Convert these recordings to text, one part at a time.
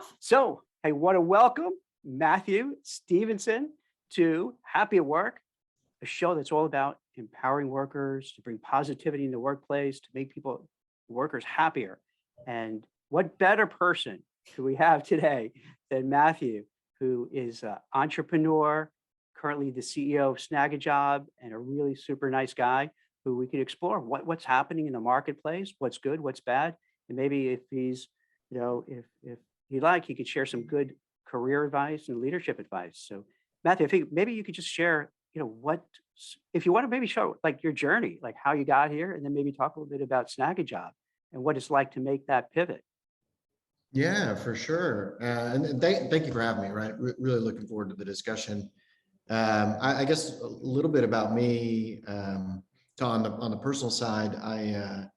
off. So I want to welcome Mathieu Stevenson to Happy at Work, a show that's all about empowering workers to bring positivity in the workplace, to make workers happier. And what better person do we have today than Mathieu, who is an entrepreneur, currently the CEO of Snagajob, and a really super nice guy who we can explore what's happening in the marketplace, what's good, what's bad, and maybe if he's, if you like, he could share some good career advice and leadership advice. So, Mathieu, I think maybe you could just share, what, if you want to maybe show like your journey, like how you got here, and then maybe talk a little bit about Snagajob and what it's like to make that pivot. Yeah, for sure. And thank you for having me, right? Really looking forward to the discussion. I guess a little bit about me, on the personal side, I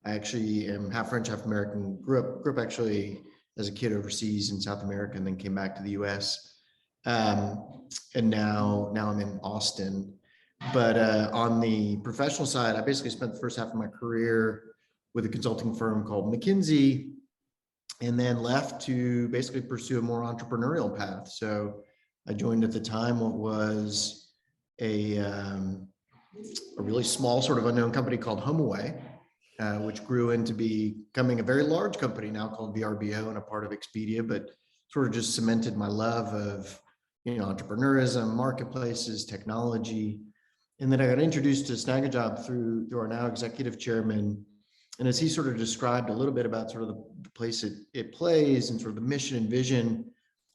actually am half French, half American. Grew up actually as a kid overseas in South America, and then came back to the U.S. And now I'm in Austin. But on the professional side, I basically spent the first half of my career with a consulting firm called McKinsey, and then left to basically pursue a more entrepreneurial path. So I joined at the time what was a really small sort of unknown company called HomeAway, which grew into becoming a very large company now called VRBO and a part of Expedia, but sort of just cemented my love of, entrepreneurism, marketplaces, technology. And then I got introduced to Snagajob through our now executive chairman. And as he sort of described a little bit about sort of the place it plays and sort of the mission and vision,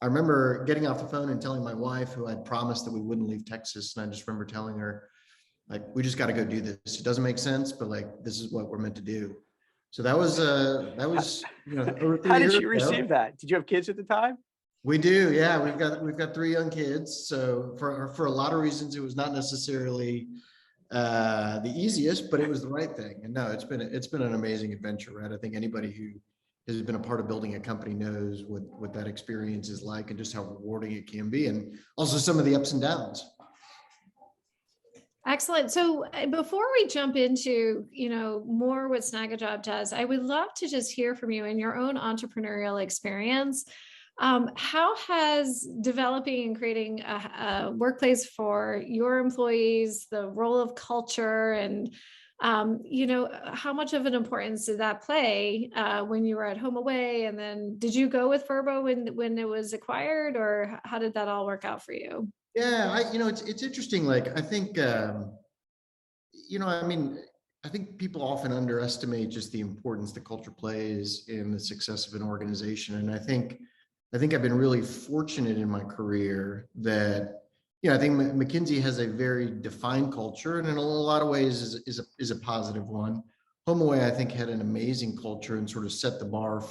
I remember getting off the phone and telling my wife, who I'd promised that we wouldn't leave Texas. And I just remember telling her, like, we just got to go do this. It doesn't make sense, but like, this is what we're meant to do. So that was over 3 How did years you receive ago. that? Did you have kids at the time? We do. Yeah. We've got 3 young kids. So for a lot of reasons, it was not necessarily the easiest, but it was the right thing. And no, it's been an amazing adventure, right? I think anybody who has been a part of building a company knows what that experience is like and just how rewarding it can be. And also some of the ups and downs. Excellent. So before we jump into, more what Snagajob does, I would love to just hear from you in your own entrepreneurial experience. How has developing and creating a workplace for your employees, the role of culture, and how much of an importance did that play when you were at HomeAway? And then did you go with Verbo when it was acquired, or how did that all work out for you? Yeah, it's interesting. Like, I think, I think people often underestimate just the importance the culture plays in the success of an organization. And I think I've been really fortunate in my career that, I think McKinsey has a very defined culture, and in a lot of ways is a positive one. HomeAway, I think, had an amazing culture and sort of set the bar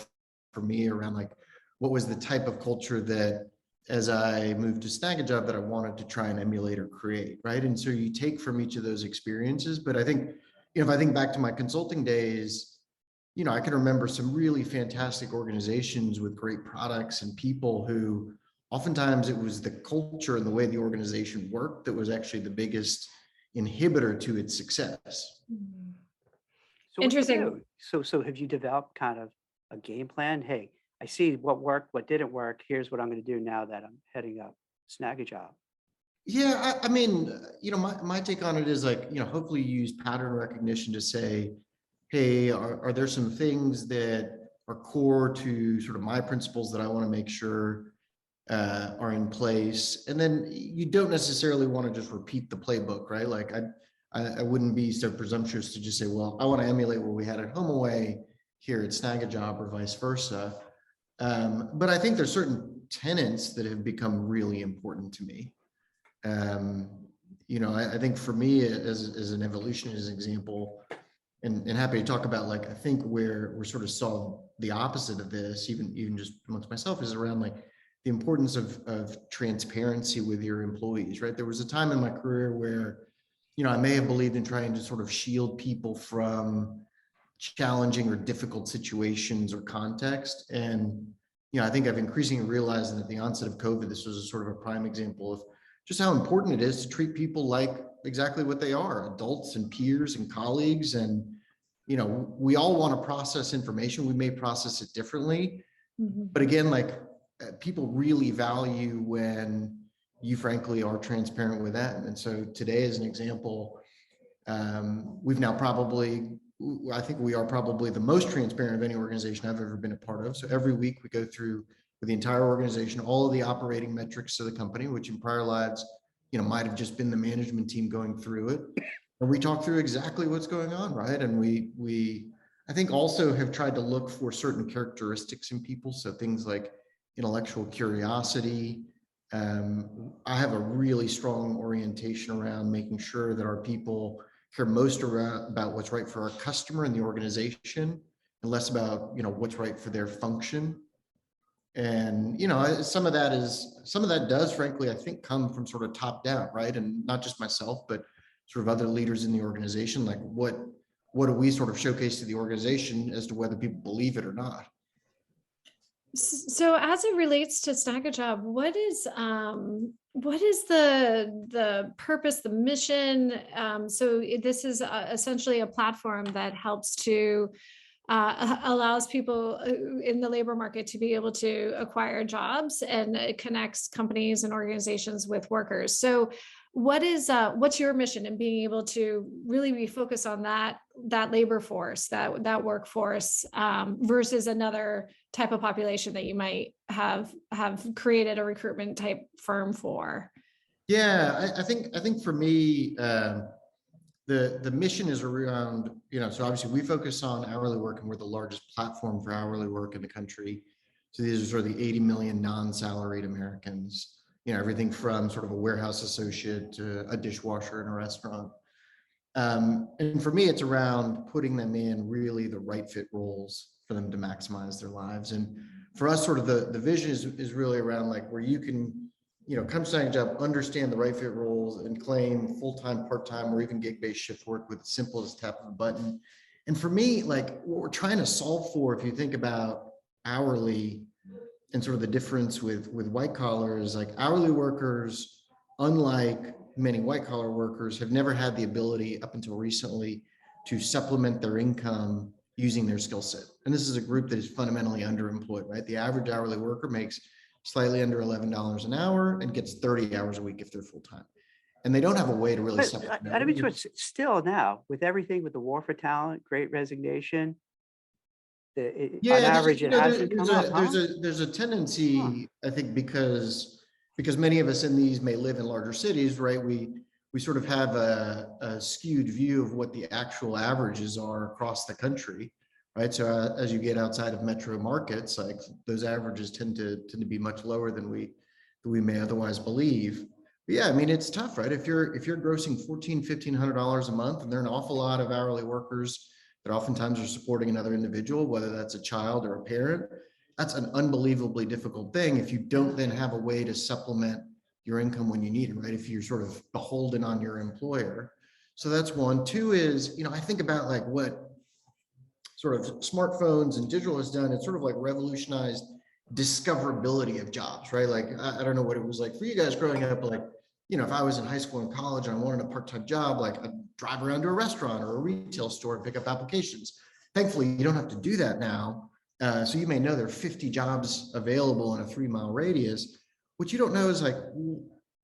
for me around like what was the type of culture that, as I moved to Snagajob, that I wanted to try and emulate or create, right? And so you take from each of those experiences. But I think, if I think back to my consulting days, I can remember some really fantastic organizations with great products and people who oftentimes it was the culture and the way the organization worked that was actually the biggest inhibitor to its success. So interesting. So have you developed kind of a game plan? Hey, I see what worked, what didn't work. Here's what I'm going to do now that I'm heading up Snagajob. Yeah, my take on it is like, hopefully you use pattern recognition to say, hey, are there some things that are core to sort of my principles that I want to make sure are in place? And then you don't necessarily want to just repeat the playbook, right? Like I wouldn't be so presumptuous to just say, well, I want to emulate what we had at HomeAway here at Snagajob or vice versa. But I think there's certain tenets that have become really important to me. I think for me as an evolutionist example, and happy to talk about, like, I think where we're sort of saw the opposite of this, even just amongst myself, is around like the importance of transparency with your employees, right? There was a time in my career where, I may have believed in trying to sort of shield people from challenging or difficult situations or context. And, I think I've increasingly realized that at the onset of COVID, this was a sort of a prime example of just how important it is to treat people like exactly what they are, adults and peers and colleagues. And, we all want to process information. We may process it differently, but again, like people really value when you frankly are transparent with them. And so today, as an example, we've now probably, I think we are probably the most transparent of any organization I've ever been a part of. So every week we go through with the entire organization, all of the operating metrics of the company, which in prior lives, might have just been the management team going through it. And we talk through exactly what's going on, right? And we I think also have tried to look for certain characteristics in people. So things like intellectual curiosity. I have a really strong orientation around making sure that our people care most about what's right for our customer and the organization, and less about what's right for their function. And some of that does frankly I think come from sort of top down, right? And not just myself, but sort of other leaders in the organization. Like what do we sort of showcase to the organization as to whether people believe it or not? So as it relates to Snagajob, what is the purpose, the mission? So this is essentially a platform that helps to allows people in the labor market to be able to acquire jobs, and it connects companies and organizations with workers. So what's your mission in being able to really be focused on that labor force, that workforce, versus another type of population that you might have created a recruitment type firm for? Yeah, I think for me, the mission is around, so obviously we focus on hourly work, and we're the largest platform for hourly work in the country. So these are sort of the 80 million non-salaried Americans, everything from sort of a warehouse associate to a dishwasher in a restaurant. And for me, it's around putting them in really the right fit roles for them to maximize their lives. And for us, sort of the vision is really around like where you can, come to Snagajob, understand the right fit roles, and claim full-time, part-time, or even gig-based shift work with the simplest tap of a button. And for me, like what we're trying to solve for, if you think about hourly and sort of the difference with white collar, is like hourly workers, unlike many white collar workers, have never had the ability up until recently to supplement their income using their skill set. And this is a group that is fundamentally underemployed, right? The average hourly worker makes slightly under $11 an hour and gets 30 hours a week if they're full-time. And they don't have a way to really supplement. I mean, so still now with everything, with the war for talent, great resignation, on average, it hasn't come up, huh? There's a tendency, I think, because many of us in these may live in larger cities, right? We sort of have a skewed view of what the actual averages are across the country, right? So as you get outside of metro markets, like those averages tend to be much lower than we may otherwise believe. But yeah, I mean, it's tough, right? If you're grossing $1,500 a month, and there are an awful lot of hourly workers that oftentimes are supporting another individual, whether that's a child or a parent, that's an unbelievably difficult thing if you don't then have a way to supplement your income when you need it, right? If you're sort of beholden on your employer. So that's one. Two is, I think about like what sort of smartphones and digital has done. It's sort of like revolutionized discoverability of jobs, right? Like, I don't know what it was like for you guys growing up, but like, if I was in high school and college and I wanted a part-time job, like I'd drive around to a restaurant or a retail store and pick up applications. Thankfully, you don't have to do that now. So you may know there are 50 jobs available in a 3-mile radius. What you don't know is like,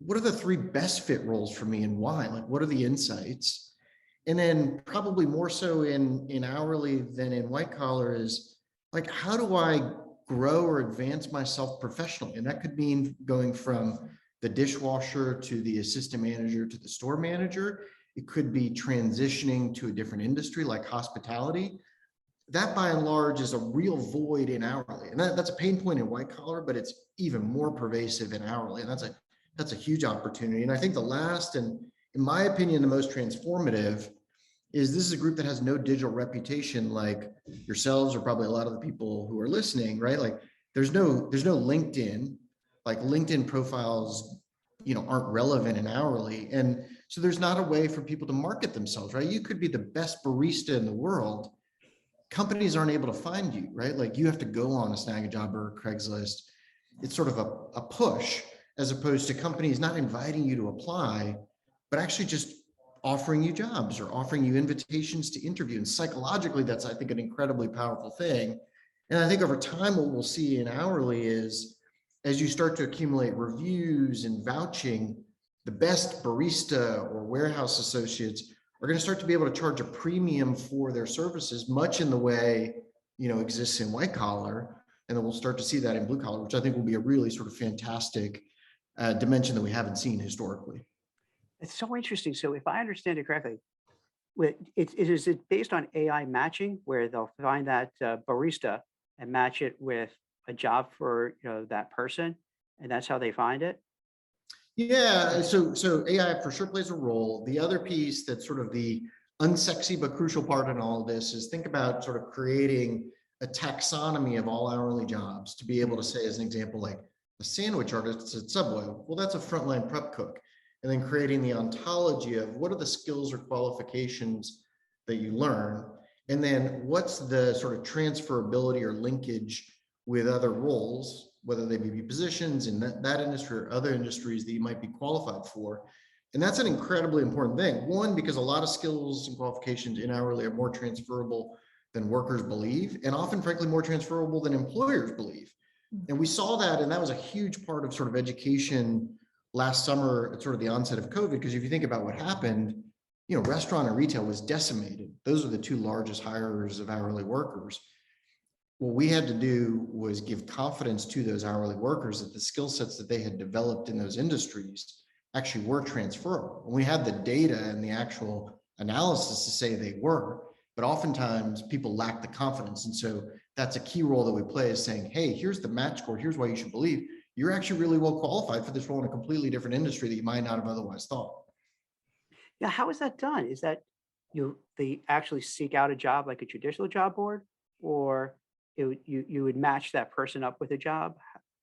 what are the 3 best fit roles for me and why? Like, what are the insights? And then probably more so in hourly than in white collar is like, how do I grow or advance myself professionally? And that could mean going from the dishwasher to the assistant manager to the store manager. It could be transitioning to a different industry like hospitality. That by and large is a real void in hourly. And that's a pain point in white collar, but it's even more pervasive in hourly. And that's a huge opportunity. And I think the last, and in my opinion, the most transformative, is this is a group that has no digital reputation like yourselves or probably a lot of the people who are listening, right? Like there's no LinkedIn, like LinkedIn profiles, aren't relevant in hourly. And so there's not a way for people to market themselves, right? You could be the best barista in the world. Companies aren't able to find you, right? Like you have to go on a Snagajob or a Craigslist. It's sort of a push, as opposed to companies not inviting you to apply, but actually just offering you jobs or offering you invitations to interview. And psychologically, that's, I think, an incredibly powerful thing. And I think over time, what we'll see in hourly is as you start to accumulate reviews and vouching, the best barista or warehouse associates are going to start to be able to charge a premium for their services, much in the way, exists in white collar. And then we'll start to see that in blue collar, which I think will be a really sort of fantastic dimension that we haven't seen historically. It's so interesting. So if I understand it correctly, is it based on AI matching where they'll find that barista and match it with a job for that person, and that's how they find it? Yeah, so AI for sure plays a role. The other piece that's sort of the unsexy but crucial part in all of this is think about sort of creating a taxonomy of all hourly jobs to be able to say, as an example, like a sandwich artist at Subway. Well, that's a frontline prep cook. And then creating the ontology of what are the skills or qualifications that you learn, and then what's the sort of transferability or linkage with other roles, whether they be positions in that industry or other industries that you might be qualified for. And that's an incredibly important thing. One, because a lot of skills and qualifications in hourly are more transferable than workers believe, and often, frankly, more transferable than employers believe. And we saw that, and that was a huge part of sort of education last summer at sort of the onset of COVID, because if you think about what happened, restaurant and retail was decimated. Those are the two largest hirers of hourly workers. What we had to do was give confidence to those hourly workers that the skill sets that they had developed in those industries actually were transferable. And we had the data and the actual analysis to say they were, but oftentimes people lack the confidence. And so that's a key role that we play, is saying, hey, here's the match score. Here's why you should believe you're actually really well qualified for this role in a completely different industry that you might not have otherwise thought. Yeah, how is that done? Is that they actually seek out a job like a traditional job board, or you would match that person up with a job?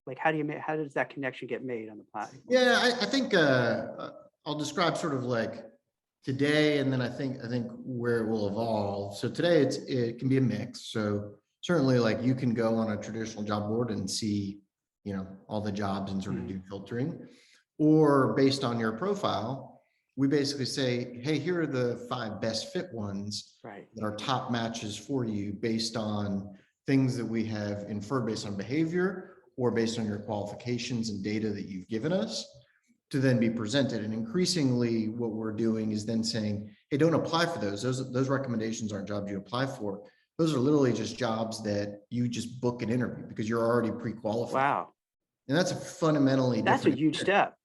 Like, how does that connection get made on the platform? Yeah, I think I'll describe sort of like today, and then I think where it will evolve. So today it can be a mix. So certainly, like, you can go on a traditional job board and see all the jobs and sort of do filtering, or based on your profile, we basically say, hey, here are the 5 best fit ones that are top matches for you based on things that we have inferred based on behavior or based on your qualifications and data that you've given us, to then be presented. And increasingly what we're doing is then saying, hey, don't apply for those recommendations aren't jobs you apply for. Those are literally just jobs that you just book an interview because you're already pre-qualified. Wow. And that's a fundamentally That's a huge step.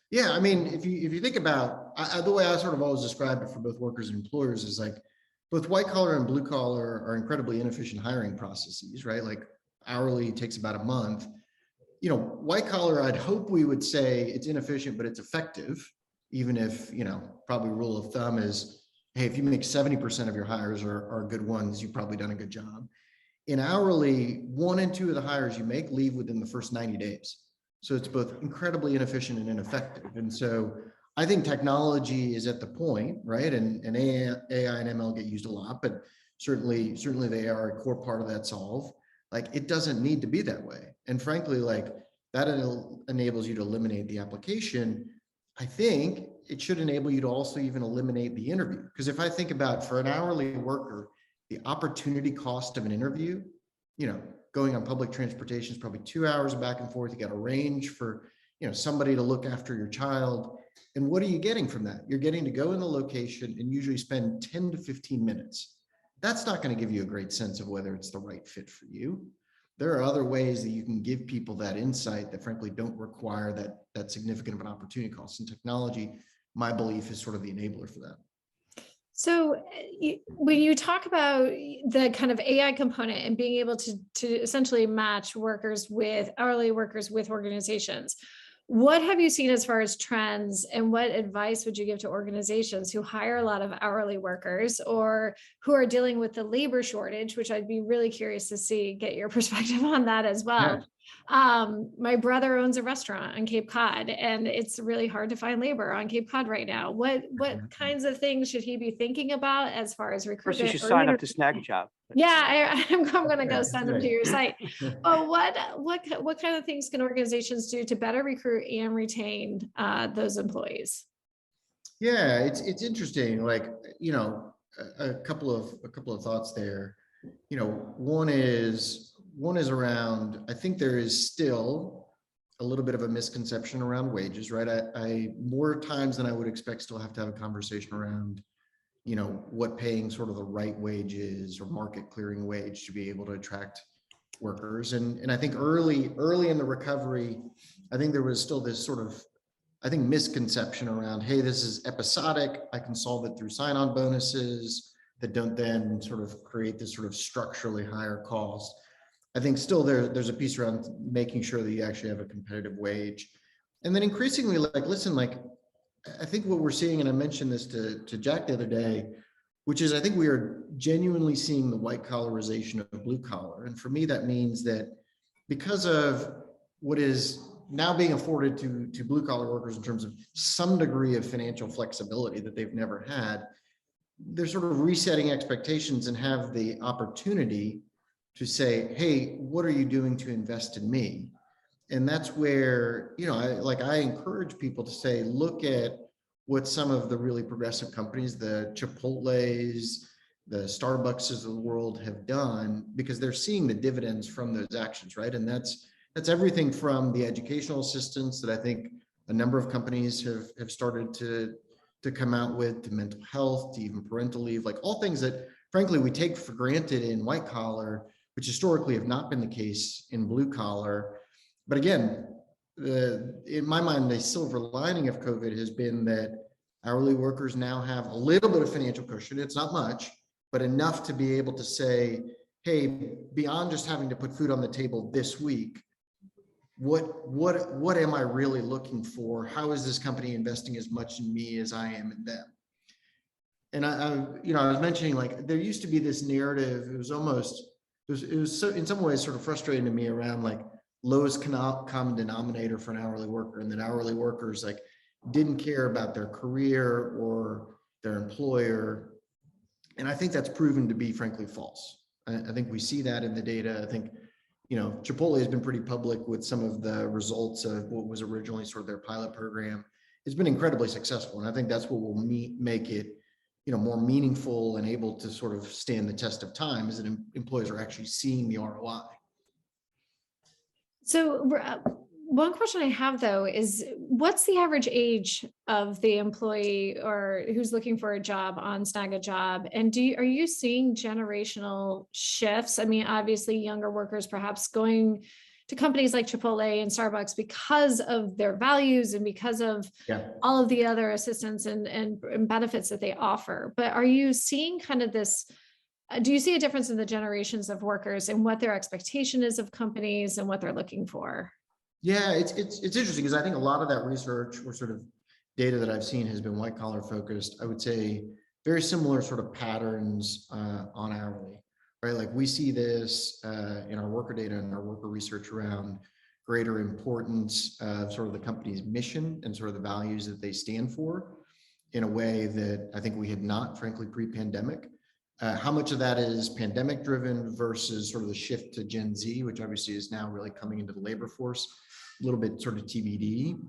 Yeah, I mean, if you think about the way I sort of always describe it for both workers and employers is like both white collar and blue collar are incredibly inefficient hiring processes, right? Like hourly takes about a month. White collar, I'd hope we would say it's inefficient, but it's effective, even if, probably rule of thumb is, hey, if you make 70% of your hires are good ones, you've probably done a good job. In hourly, 1 and 2 of the hires you make leave within the first 90 days. So it's both incredibly inefficient and ineffective. And so I think technology is at the point, right? And AI and ML get used a lot, but certainly they are a core part of that solve. Like, it doesn't need to be that way. And frankly, like, that enables you to eliminate the application. I think it should enable you to also even eliminate the interview. Because if I think about, for an hourly worker, the opportunity cost of an interview, going on public transportation is probably 2 hours back and forth. You got to arrange for, somebody to look after your child. And what are you getting from that? You're getting to go in the location and usually spend 10 to 15 minutes. That's not going to give you a great sense of whether it's the right fit for you. There are other ways that you can give people that insight that frankly don't require that significant of an opportunity cost. And technology, my belief, is sort of the enabler for that. So when you talk about the kind of AI component and being able to essentially match hourly workers with organizations, what have you seen as far as trends, and what advice would you give to organizations who hire a lot of hourly workers or who are dealing with the labor shortage, which I'd be really curious to get your perspective on that as well. Yeah. My brother owns a restaurant on Cape Cod, and it's really hard to find labor on Cape Cod right now. What kinds of things should he be thinking about as far as recruitment? First, you should sign up to Snagajob. Yeah, I'm going to go send them to your site. But what kind of things can organizations do to better recruit and retain those employees? Yeah, it's interesting. Like, a couple of thoughts there. One is one is around, I think there is still a little bit of a misconception around wages, right? I more times than I would expect still have to have a conversation around, what paying sort of the right wage is, or market clearing wage to be able to attract workers. And I think early in the recovery, I think there was still this sort of, I think, misconception around, hey, this is episodic. I can solve it through sign-on bonuses that don't then sort of create this sort of structurally higher cost. I think still there's a piece around making sure that you actually have a competitive wage. And then increasingly, listen, I think what we're seeing, and I mentioned this to Jack the other day, which is I think we are genuinely seeing the white collarization of blue collar. And for me, that means that because of what is now being afforded to blue collar workers in terms of some degree of financial flexibility that they've never had, they're sort of resetting expectations and have the opportunity to say, hey, what are you doing to invest in me? And that's where, I encourage people to say, look at what some of the really progressive companies, the Chipotles, the Starbucks of the world have done, because they're seeing the dividends from those actions, right? And that's everything from the educational assistance that I think a number of companies have started to come out with, to mental health, to even parental leave, like all things that frankly we take for granted in white collar, which historically have not been the case in blue collar. But again, in my mind, the silver lining of COVID has been that hourly workers now have a little bit of financial cushion. It's not much, but enough to be able to say, hey, beyond just having to put food on the table this week, what am I really looking for? How is this company investing as much in me as I am in them? And I was mentioning, there used to be this narrative. It was so, in some ways, sort of frustrating to me around lowest common denominator for an hourly worker, and that hourly workers didn't care about their career or their employer. And I think that's proven to be frankly false. I think we see that in the data. I think, Chipotle has been pretty public with some of the results of what was originally sort of their pilot program. It's been incredibly successful. And I think that's what will make it, more meaningful and able to sort of stand the test of time, is that employers are actually seeing the ROI. So one question I have though is, what's the average age of the employee or who's looking for a job on Snagajob? And are you seeing generational shifts? I mean, obviously younger workers perhaps going to companies like Chipotle and Starbucks because of their values and because of all of the other assistance and benefits that they offer. But are you seeing kind of this, do you see a difference in the generations of workers and what their expectation is of companies and what they're looking for? Yeah, it's interesting, because I think a lot of that research or sort of data that I've seen has been white collar focused. I would say very similar sort of patterns on hourly, right? We see this in our worker data and our worker research around greater importance of sort of the company's mission and sort of the values that they stand for, in a way that I think we had not, frankly, pre-pandemic. How much of that is pandemic driven versus sort of the shift to Gen Z, which obviously is now really coming into the labor force, a little bit sort of TBD.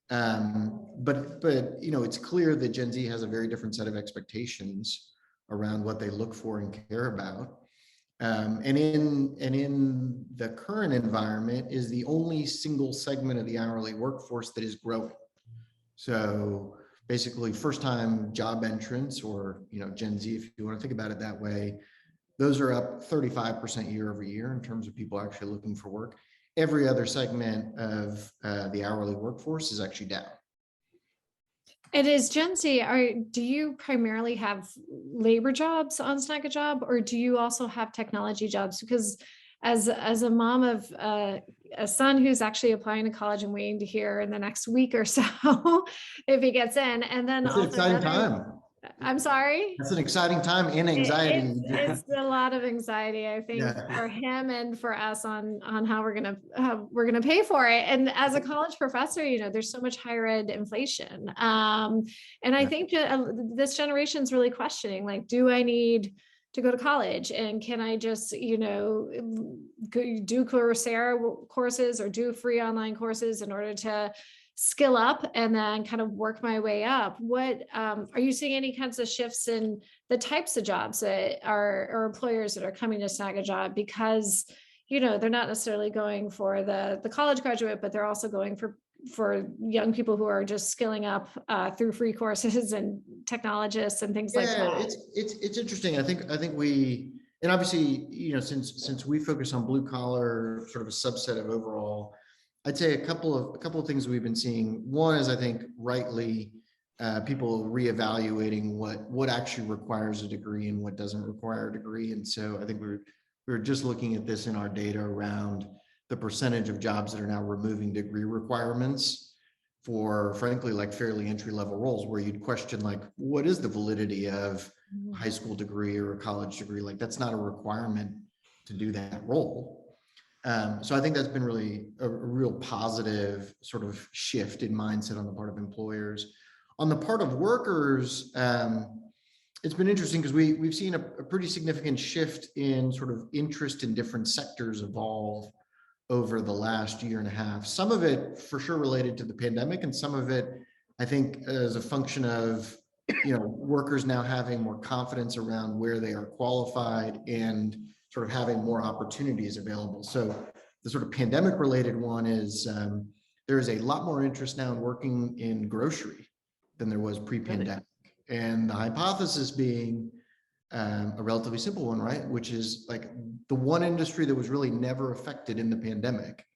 But it's clear that Gen Z has a very different set of expectations around what they look for and care about. And in the current environment is the only single segment of the hourly workforce that is growing. So basically first-time job entrants, or Gen Z, if you want to think about it that way, those are up 35% year over year in terms of people actually looking for work. Every other segment of the hourly workforce is actually down. And is Gen Z, do you primarily have labor jobs on Snagajob, or do you also have technology jobs? Because as a mom of a son who's actually applying to college and waiting to hear in the next week or so if he gets in, and then It's an exciting time. I'm sorry. That's an exciting time and anxiety. It's a lot of anxiety, I think, for him and for us on how we're gonna pay for it. And as a college professor, there's so much higher ed inflation, and I think this generation is really questioning, do I need to go to college, and can I just do Coursera courses or do free online courses in order to skill up and then kind of work my way up? What are you seeing any kinds of shifts in the types of jobs that are, or employers that are coming to Snagajob because they're not necessarily going for the college graduate, but they're also going for young people who are just skilling up through free courses and technologists and things like Yeah, that. it's interesting. I think we, and obviously, since we focus on blue collar, sort of a subset of overall, I'd say a couple of things we've been seeing. One is, I think, rightly, people reevaluating what actually requires a degree and what doesn't require a degree. And so I think we were just looking at this in our data around the percentage of jobs that are now removing degree requirements for, frankly, like fairly entry level roles, where you'd question, like, what is the validity of a high school degree or a college degree? Like, that's not a requirement to do that role. So I think that's been really a real positive sort of shift in mindset on the part of employers. On the part of workers, it's been interesting because we've seen a pretty significant shift in sort of interest in different sectors evolve over the last year and a half. Some of it for sure related to the pandemic, and some of it, I think, as a function of, workers now having more confidence around where they are qualified and sort of having more opportunities available. So the sort of pandemic related one is there is a lot more interest now in working in grocery than there was pre-pandemic. And the hypothesis being a relatively simple one, right? Which is, like, the one industry that was really never affected in the pandemic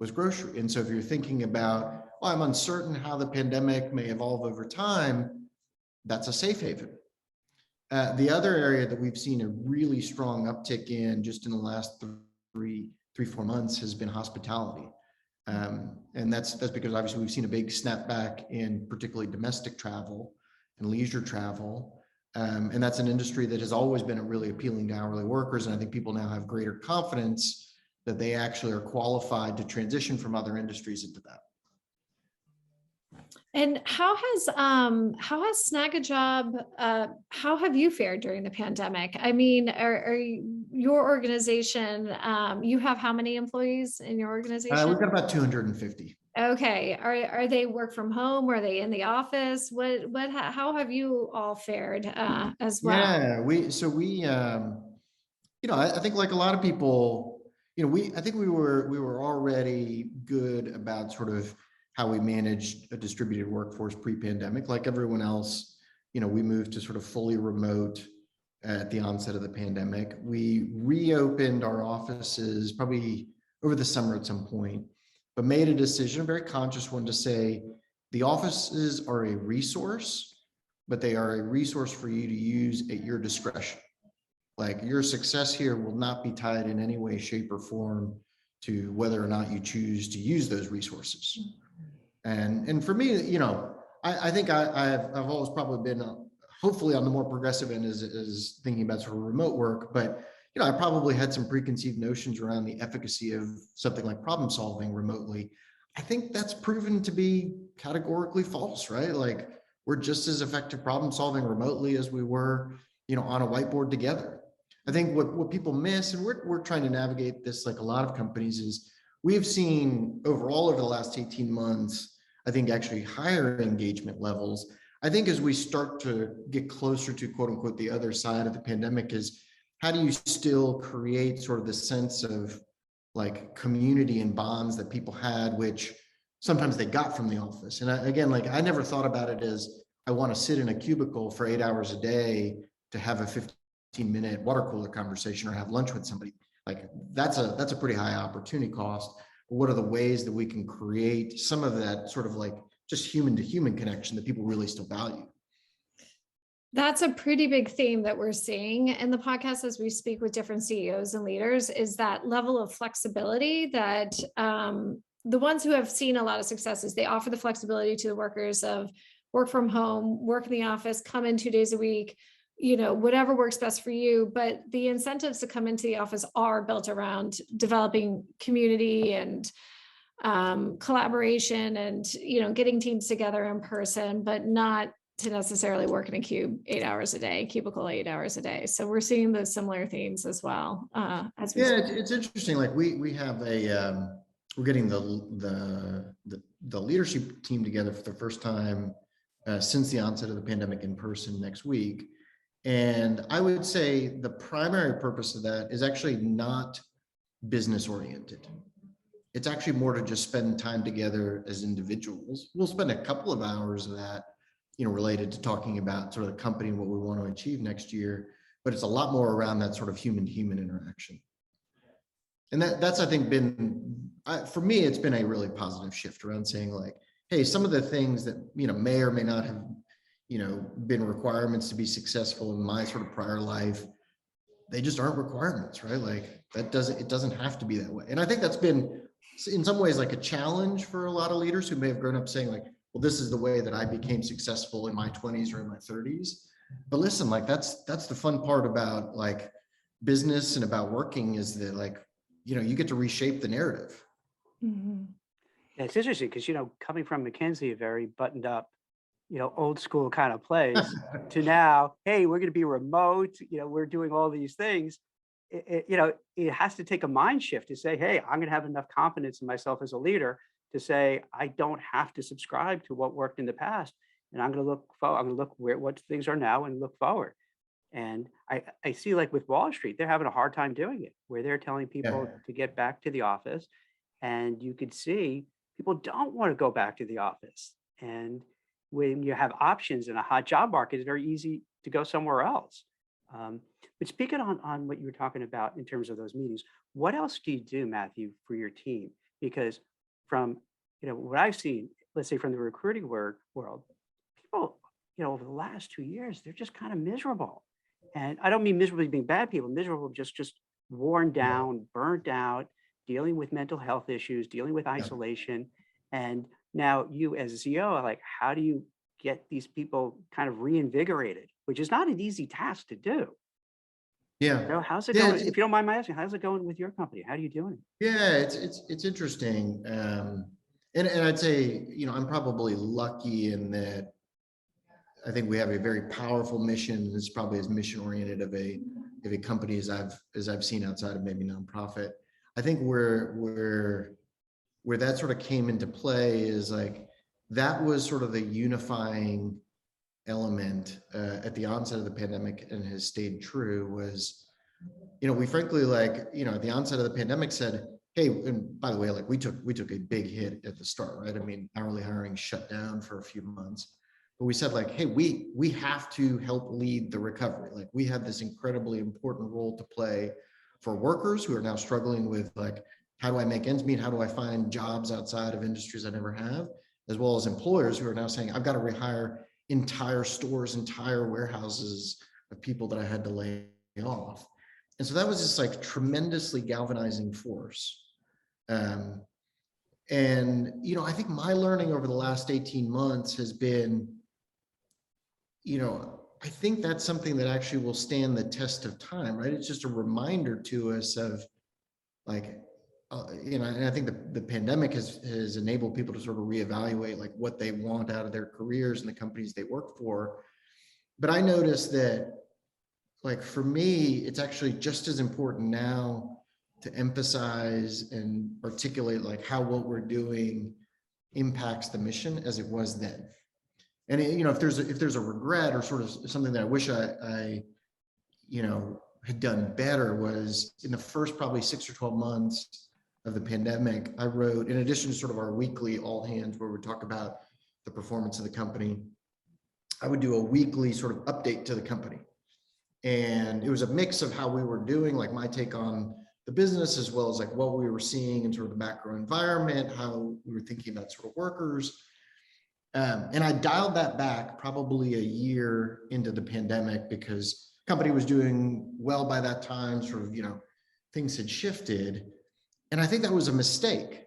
was grocery. And so if you're thinking about, well, I'm uncertain how the pandemic may evolve over time, that's a safe haven. The other area that we've seen a really strong uptick in just in the last 4 months has been hospitality. And that's because obviously we've seen a big snapback in particularly domestic travel and leisure travel. And that's an industry that has always been really appealing to hourly workers. And I think people now have greater confidence that they actually are qualified to transition from other industries into that. And how has Snagajob, how have you fared during the pandemic? I mean, are your organization, you have how many employees in your organization? We've got about 250. Okay. Are they work from home? Are they in the office? How have you all fared as well? Yeah, I think, like a lot of people, I think we were already good about sort of how we managed a distributed workforce pre-pandemic. Like everyone else, we moved to sort of fully remote at the onset of the pandemic. We reopened our offices probably over the summer at some point, but made a decision, a very conscious one, to say the offices are a resource, but they are a resource for you to use at your discretion. Like, your success here will not be tied in any way, shape, or form to whether or not you choose to use those resources. And for me, I think I've always probably been hopefully on the more progressive end is thinking about sort of remote work, but I probably had some preconceived notions around the efficacy of something like problem solving remotely. I think that's proven to be categorically false, right? Like, we're just as effective problem solving remotely as we were, on a whiteboard together. I think what people miss, and we're trying to navigate this like a lot of companies, is we've seen overall over the last 18 months, I think, actually higher engagement levels. I think as we start to get closer to quote unquote the other side of the pandemic, is how do you still create sort of the sense of like community and bonds that people had, which sometimes they got from the office. And again, like, I never thought about it as I want to sit in a cubicle for 8 hours a day to have a 15-minute water cooler conversation or have lunch with somebody. Like, that's a pretty high opportunity cost. What are the ways that we can create some of that sort of like just human to human connection that people really still value? That's a pretty big theme that we're seeing in the podcast as we speak with different CEOs and leaders, is that level of flexibility that the ones who have seen a lot of successes, they offer the flexibility to the workers of work from home, work in the office, come in 2 days a week, whatever works best for you. But the incentives to come into the office are built around developing community and collaboration and, getting teams together in person, but not to necessarily work in a cubicle 8 hours a day. So we're seeing those similar themes as well. It's interesting. Like, we have we're getting the leadership team together for the first time since the onset of the pandemic in person next week. And I would say the primary purpose of that is actually not business oriented. It's actually more to just spend time together as individuals. We'll spend a couple of hours of that, related to talking about sort of the company and what we want to achieve next year, but it's a lot more around that sort of human to human interaction. And that's, I think, for me, it's been a really positive shift around saying like, hey, some of the things that, may or may not have, been requirements to be successful in my sort of prior life, they just aren't requirements, right? Like it doesn't have to be that way. And I think that's been in some ways like a challenge for a lot of leaders who may have grown up saying like, well, this is the way that I became successful in my 20s or in my 30s. But listen, like that's the fun part about like business and about working is that like, you get to reshape the narrative. Mm-hmm. Yeah, it's interesting because, coming from McKinsey, a very buttoned up, old school kind of place to now, hey, we're going to be remote, we're doing all these things. It has to take a mind shift to say, hey, I'm going to have enough confidence in myself as a leader to say, I don't have to subscribe to what worked in the past. And I'm going to look what things are now and look forward. And I see like with Wall Street, they're having a hard time doing it, where they're telling people to get back to the office. And you could see people don't want to go back to the office. And when you have options in a hot job market, it's very easy to go somewhere else. But speaking on what you were talking about in terms of those meetings, what else do you do, Matthew, for your team? Because from what I've seen, let's say from the recruiting world, people, over the last 2 years, they're just kind of miserable. And I don't mean miserable being bad people, miserable just worn down, burnt out, dealing with mental health issues, dealing with isolation. And now you as a CEO are like, how do you get these people kind of reinvigorated, which is not an easy task to do. Yeah. How's it going? If you don't mind my asking, how's it going with your company? How are you doing? Yeah, it's interesting. And I'd say, I'm probably lucky in that I think we have a very powerful mission. It's probably as mission oriented of a company as I've seen outside of maybe nonprofit. I think where that sort of came into play is like that was sort of the unifying element at the onset of the pandemic and has stayed true was, we frankly at the onset of the pandemic said, hey, and by the way, like we took a big hit at the start, right? I mean, hourly hiring shut down for a few months, but we said like, hey, we have to help lead the recovery. Like we have this incredibly important role to play for workers who are now struggling with like, how do I make ends meet? How do I find jobs outside of industries I never have? As well as employers who are now saying, I've got to rehire entire stores, entire warehouses of people that I had to lay off. And so that was this like tremendously galvanizing force. And, I think my learning over the last 18 months has been, I think that's something that actually will stand the test of time, right? It's just a reminder to us of like, and I think the pandemic has enabled people to sort of reevaluate like what they want out of their careers and the companies they work for. But I noticed that like for me, it's actually just as important now to emphasize and articulate like how what we're doing impacts the mission as it was then. And if there's a regret or sort of something that I wish I had done better was in the first probably 6 or 12 months of the pandemic, I wrote, in addition to sort of our weekly all hands where we talk about the performance of the company, I would do a weekly sort of update to the company. And it was a mix of how we were doing, like my take on the business, as well as like what we were seeing in sort of the macro environment, how we were thinking about sort of workers. And I dialed that back probably a year into the pandemic because the company was doing well by that time, sort of, things had shifted. And I think that was a mistake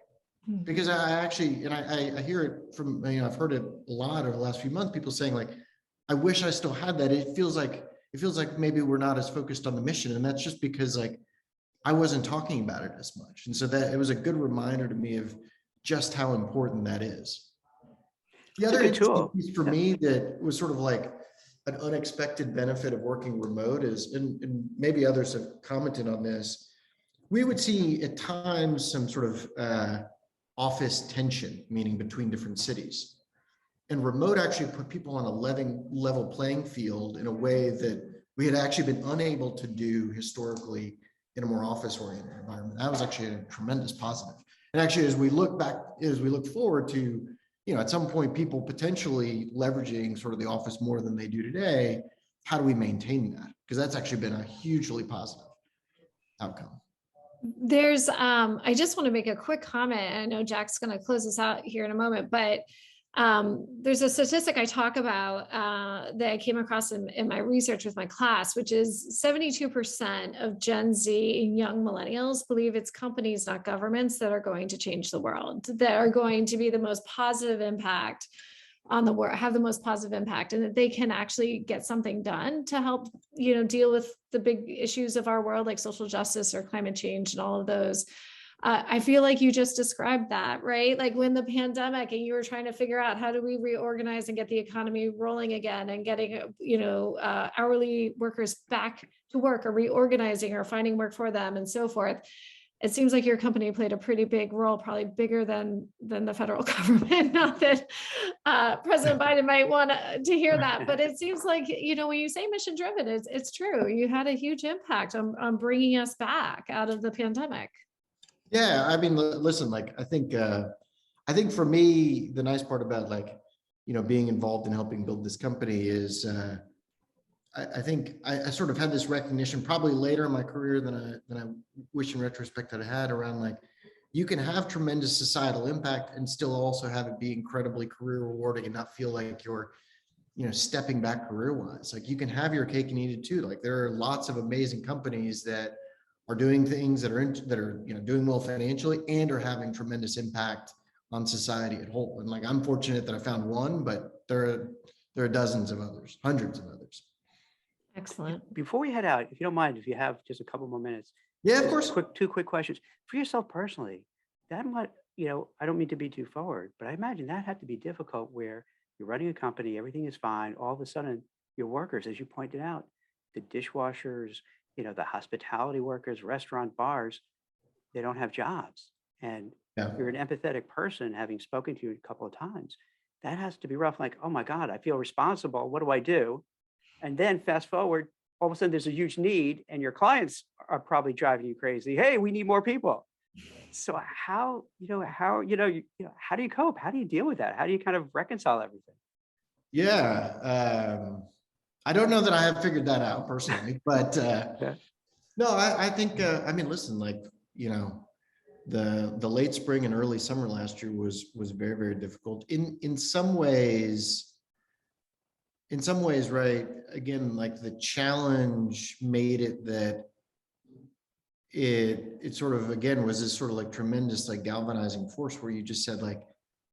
because I actually, and I hear it from, I've heard it a lot over the last few months, people saying like, I wish I still had that. It feels like maybe we're not as focused on the mission. And that's just because like, I wasn't talking about it as much. And so that it was a good reminder to me of just how important that is. The other interesting piece for me that was sort of like an unexpected benefit of working remote is, and maybe others have commented on this, we would see at times some sort of office tension, meaning between different cities. And remote actually put people on a level playing field in a way that we had actually been unable to do historically in a more office-oriented environment. That was actually a tremendous positive. And actually, as we look forward to, at some point, people potentially leveraging sort of the office more than they do today, how do we maintain that? Because that's actually been a hugely positive outcome. There's, I just want to make a quick comment. I know Jack's going to close us out here in a moment, but there's a statistic I talk about that I came across in my research with my class, which is 72% of Gen Z and young millennials believe it's companies, not governments, that are going to change the world, that are going to be the most positive impact on the world, have the most positive impact, and that they can actually get something done to help, deal with the big issues of our world, like social justice or climate change and all of those. I feel like you just described that, right? Like when the pandemic and you were trying to figure out how do we reorganize and get the economy rolling again and getting, hourly workers back to work or reorganizing or finding work for them and so forth. It seems like your company played a pretty big role, probably bigger than the federal government. Not that President Biden might want to hear that, but it seems like, when you say mission driven, it's true. You had a huge impact on bringing us back out of the pandemic. Yeah, I mean, listen, like I think for me, the nice part about being involved in helping build this company is I think I sort of had this recognition probably later in my career than I wish in retrospect that I had around you can have tremendous societal impact and still also have it be incredibly career rewarding and not feel like you're stepping back career wise. Like you can have your cake and eat it too. Like there are lots of amazing companies that are doing things that are doing well financially and are having tremendous impact on society at whole. And I'm fortunate that I found one, but there are dozens of others, hundreds of others. Excellent. Before we head out, if you don't mind, if you have just a couple more minutes. Yeah, of course. Two quick questions for yourself personally. That might, I don't mean to be too forward, but I imagine that had to be difficult where you're running a company, everything is fine. All of a sudden, your workers, as you pointed out, the dishwashers, the hospitality workers, restaurant, bars, they don't have jobs. And you're an empathetic person, having spoken to you a couple of times. That has to be rough. Like, oh my God, I feel responsible. What do I do? And then fast forward, all of a sudden there's a huge need and your clients are probably driving you crazy. Hey, we need more people. So how do you cope? How do you deal with that? How do you kind of reconcile everything? Yeah. I don't know that I have figured that out personally, but no, I think, listen, the late spring and early summer last year was very, very difficult in some ways, right? Again, the challenge made it that it sort of, again, was this sort of tremendous, galvanizing force where you just said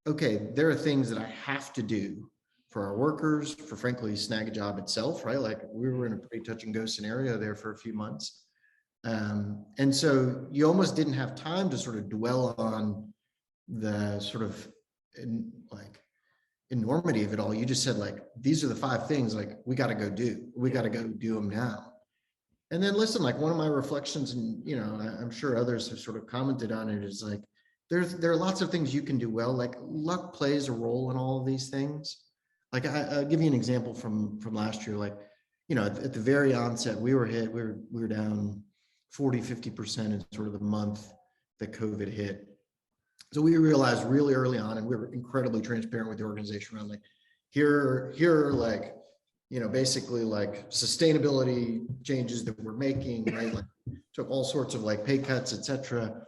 okay, there are things that I have to do for our workers, for frankly, Snagajob itself, right? We were in a pretty touch and go scenario there for a few months. And so you almost didn't have time to sort of dwell on the sort of enormity of it all. You just said these are the 5 things we got to go do them now. And then listen, one of my reflections, and I'm sure others have sort of commented on it, is there are lots of things you can do well. Luck plays a role in all of these things. I'll give you an example from last year. At the very onset, we were hit. We were down 40-50% in sort of the month that COVID hit. So we realized really early on, and we were incredibly transparent with the organization around here basically sustainability changes that we're making, right? Took all sorts of pay cuts, etc.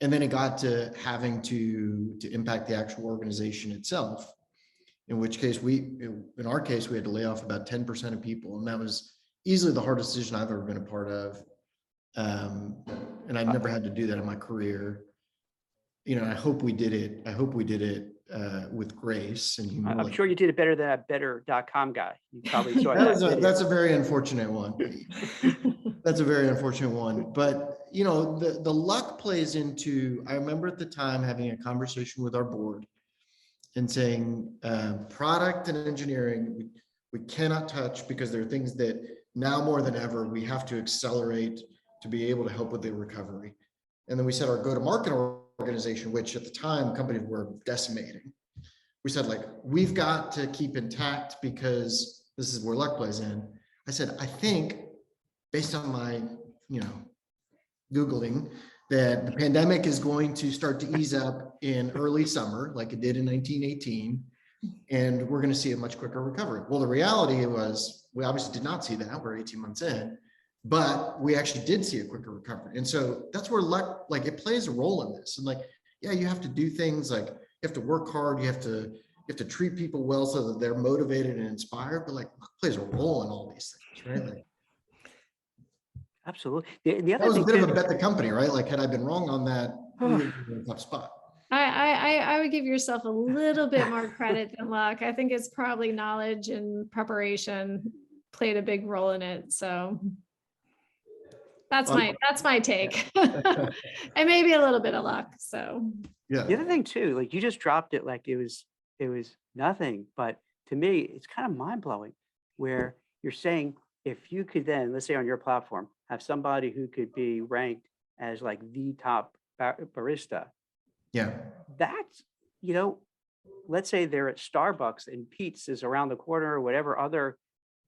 And then it got to having to impact the actual organization itself. In which case in our case, we had to lay off about 10% of people. And that was easily the hardest decision I've ever been a part of. And I never had to do that in my career. I hope we did it with grace and humility. I'm sure you did it better than that better.com guy. You probably saw that. That's a very unfortunate one. That's a very unfortunate one. But, the luck plays into, I remember at the time having a conversation with our board and saying product and engineering, we cannot touch because there are things that now more than ever, we have to accelerate to be able to help with the recovery. And then we said our go-to-market organization, which at the time companies were decimating. We said we've got to keep intact because this is where luck plays in. I said, I think based on my, Googling that the pandemic is going to start to ease up in early summer, like it did in 1918, and we're going to see a much quicker recovery. Well, the reality was we obviously did not see that. We're 18 months in, but we actually did see a quicker recovery. And so that's where luck, like it plays a role in this. And like, yeah, you have to do things like you have to work hard, you have to treat people well so that they're motivated and inspired, but like luck plays a role in all these things, right? Like, Absolutely. The that other was a thing bit of too, a bet the company, right? Like, had I been wrong on that, we would be in a tough spot. I would give yourself a little bit more credit than luck. I think it's probably knowledge and preparation played a big role in it. So that's my take. And maybe a little bit of luck. So Yeah. the other thing too, like you just dropped it like it was nothing, but to me, it's kind of mind blowing where you're saying if you could then, let's say on your platform, have somebody who could be ranked as like the top barista, Yeah. that's, let's say they're at Starbucks and Pete's is around the corner or whatever other,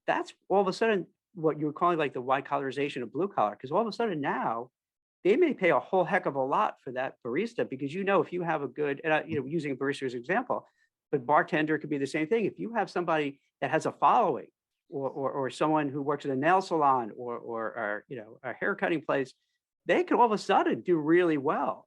that's all of a sudden what you're calling like the white collarization of blue collar. Because all of a sudden now they may pay a whole heck of a lot for that barista because if you have a good, using a barista as an example, but bartender could be the same thing. If you have somebody that has a following or someone who works at a nail salon or a hair cutting place, they could all of a sudden do really well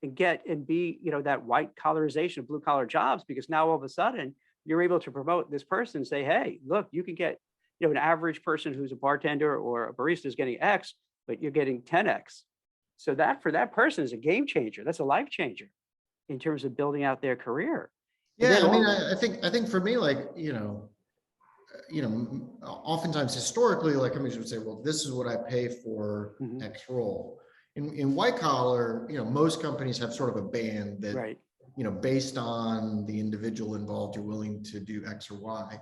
and be, that white collarization of blue collar jobs, because now all of a sudden you're able to promote this person and say, hey, look, you can get, an average person who's a bartender or a barista is getting X, but you're getting 10X. So that for that person is a game changer. That's a life changer in terms of building out their career. Yeah. I mean, I think for me, like, oftentimes historically, like companies would say, well, this is what I pay for X role. In white collar, most companies have sort of a band that, right. Based on the individual involved, you're willing to do X or Y.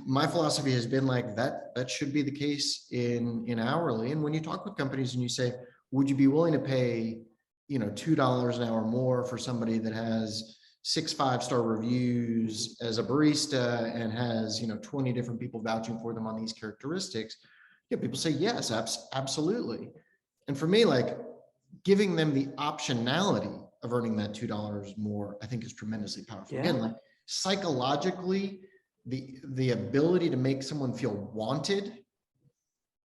My philosophy has been like that should be the case in hourly. And when you talk with companies and you say, would you be willing to pay, $2 an hour more for somebody that has 6 5-star reviews as a barista and has, 20 different people vouching for them on these characteristics? Yeah, people say, yes, absolutely. And for me, like giving them the optionality of earning that $2 more, I think is tremendously powerful. Yeah. Again, like psychologically, the ability to make someone feel wanted,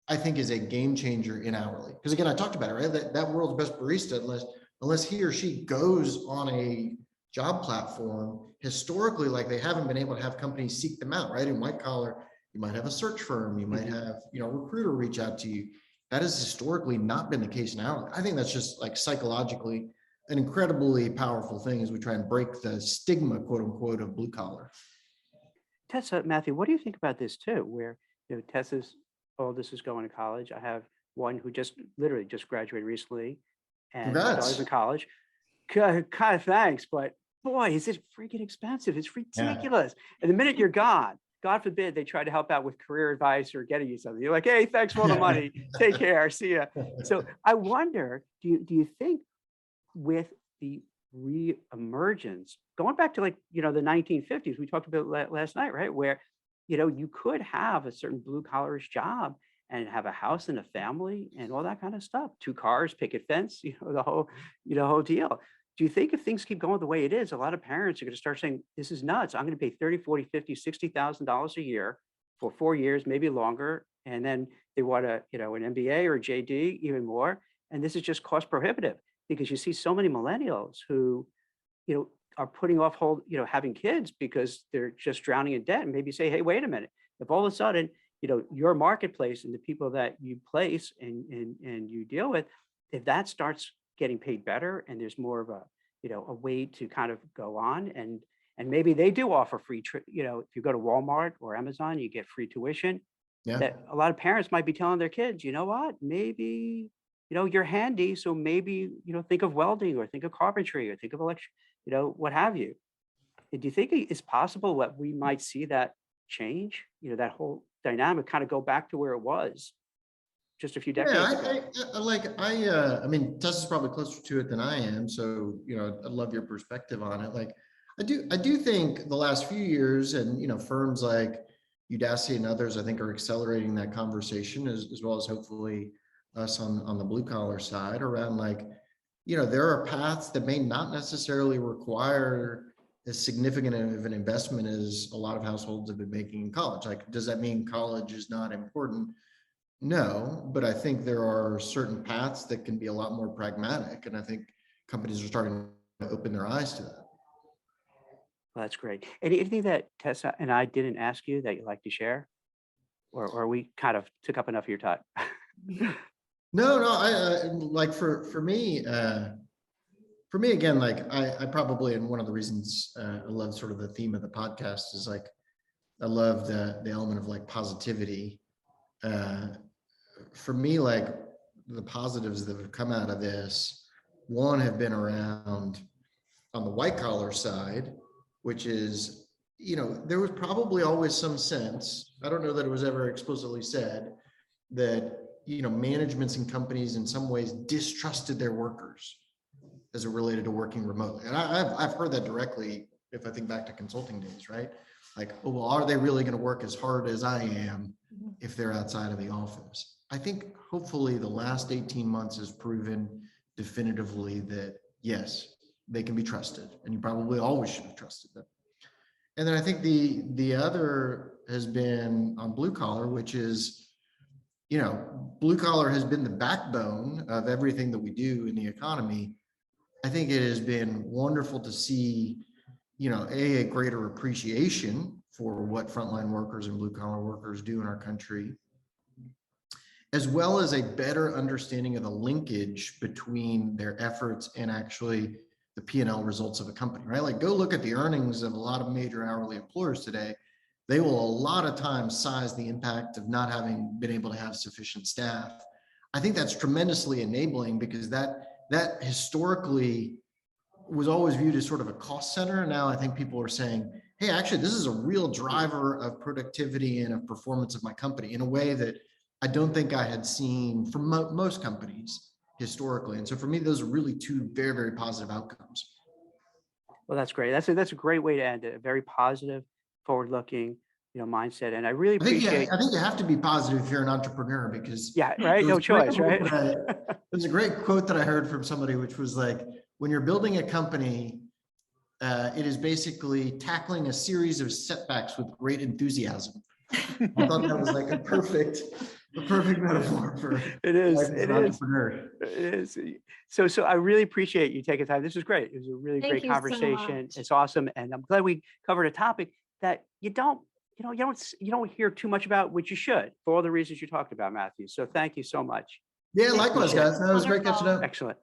I think is a game changer in hourly. Because again, I talked about it, right? That world's best barista, unless he or she goes on a job platform, historically, like they haven't been able to have companies seek them out, right? In white collar, you might have a search firm, you might have, a recruiter reach out to you. That has historically not been the case now. I think that's just like psychologically an incredibly powerful thing as we try and break the stigma, quote unquote, of blue collar. Tessa, Matthew, what do you think about this too? Where, Tessa's oldest is going to college. I have one who literally just graduated recently and my daughter's in college. Kind of thanks, but boy, is it freaking expensive. It's ridiculous. Yeah. And the minute you're gone, God forbid they try to help out with career advice or getting you something. You're like, hey, thanks for all the money. Take care. See ya. So I wonder, do you think with the re-emergence, going back to like, the 1950s, we talked about last night, right? Where, you could have a certain blue collarish job and have a house and a family and all that kind of stuff. 2 cars, picket fence, the whole deal. Do you think if things keep going the way it is, a lot of parents are going to start saying, this is nuts. I'm going to pay $30, $40, $50, $60,000 a year for 4 years, maybe longer. And then they want an MBA or a JD, even more. And this is just cost prohibitive because you see so many millennials who, are putting off having kids because they're just drowning in debt, and maybe say, hey, wait a minute. If all of a sudden, your marketplace and the people that you place and you deal with, if that starts getting paid better and there's more of a way to kind of go on and maybe they do offer free, if you go to Walmart or Amazon, you get free tuition. Yeah. That a lot of parents might be telling their kids, you know what, maybe, you're handy. So maybe, think of welding or think of carpentry or think of electric, what have you. Do you think it's possible that we might see that change, that whole dynamic kind of go back to where it was just a few decades ago? I mean, Tessa's probably closer to it than I am. So, I'd love your perspective on it. Like, I do think the last few years and, firms like Udacity and others, I think are accelerating that conversation as well as hopefully us on the blue collar side around like, there are paths that may not necessarily require as significant of an investment as a lot of households have been making in college. Like, does that mean college is not important? No, but I think there are certain paths that can be a lot more pragmatic. And I think companies are starting to open their eyes to that. Well, that's great. Anything that Tessa and I didn't ask you that you'd like to share? Or we kind of took up enough of your time? No, I like for me again, like I probably, and one of the reasons I love sort of the theme of the podcast is like, I love the element of like positivity. For me, like the positives that have come out of this, one have been around on the white collar side, which is, there was probably always some sense, I don't know that it was ever explicitly said, that, managements and companies in some ways distrusted their workers as it related to working remotely. And I've heard that directly, if I think back to consulting days, right? Like, oh, well, are they really going to work as hard as I am if they're outside of the office? I think hopefully the last 18 months has proven definitively that yes, they can be trusted, and you probably always should have trusted them. And then I think the other has been on blue collar, which is, blue collar has been the backbone of everything that we do in the economy. I think it has been wonderful to see, a greater appreciation for what frontline workers and blue collar workers do in our country, as well as a better understanding of the linkage between their efforts and actually the P&L results of a company, right? Like, go look at the earnings of a lot of major hourly employers today. They will a lot of times size the impact of not having been able to have sufficient staff. I think that's tremendously enabling, because that historically was always viewed as sort of a cost center. Now I think people are saying, hey, actually, this is a real driver of productivity and of performance of my company in a way that I don't think I had seen from most companies historically. And so for me, those are really two very, very positive outcomes. Well, that's great. That's a great way to end it. A very positive, forward-looking, mindset. And I really appreciate. I think you have to be positive if you're an entrepreneur, because yeah, right. No choice, right? There's a great quote that I heard from somebody, which was like, when you're building a company, it is basically tackling a series of setbacks with great enthusiasm. I thought that was like a perfect metaphor for it is. It is. So I really appreciate you taking time. This was great. It was a really great conversation. It's awesome, and I'm glad we covered a topic that you don't hear too much about, which you should, for all the reasons you talked about, Matthew. So thank you so much. Yeah, likewise, guys. That was great catching up. Excellent.